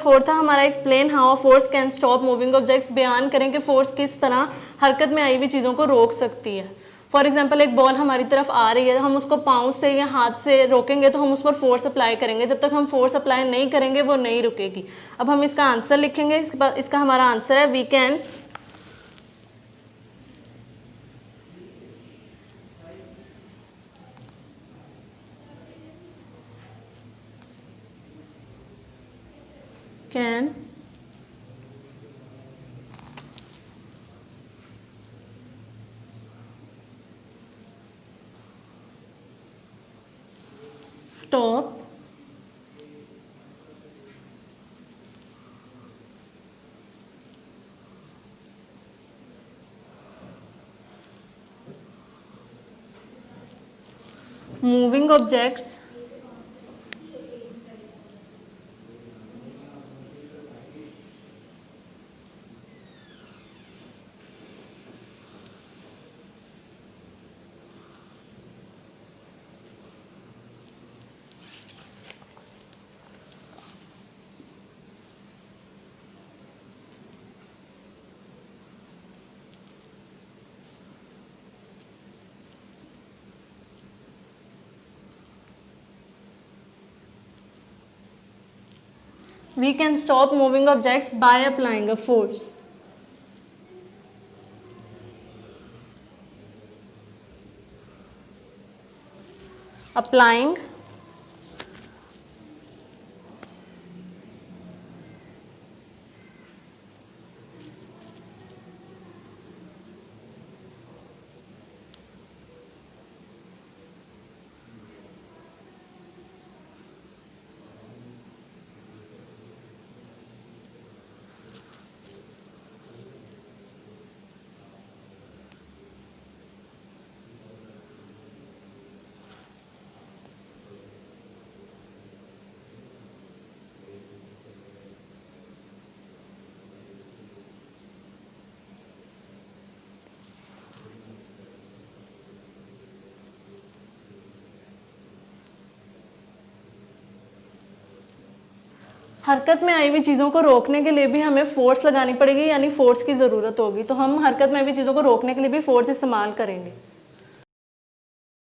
Fourth था हमारा explain how force can stop moving objects, बयान करें कि फोर्स किस तरह हरकत में आई हुई चीज़ों को रोक सकती है। फॉर एग्जाम्पल एक बॉल हमारी तरफ आ रही है, हम उसको पाँव से या हाथ से रोकेंगे तो हम उस पर फोर्स अप्लाई करेंगे, जब तक हम फोर्स अप्लाई नहीं करेंगे वो नहीं रुकेगी। अब हम इसका आंसर लिखेंगे, इसका हमारा आंसर है we can stop moving objects we can stop moving objects by applying a force. Applying हरकत में आई हुई चीज़ों को रोकने के लिए भी हमें फोर्स लगानी पड़ेगी, यानी फोर्स की ज़रूरत होगी, तो हम हरकत में आई हुई चीज़ों को रोकने के लिए भी फोर्स इस्तेमाल करेंगे।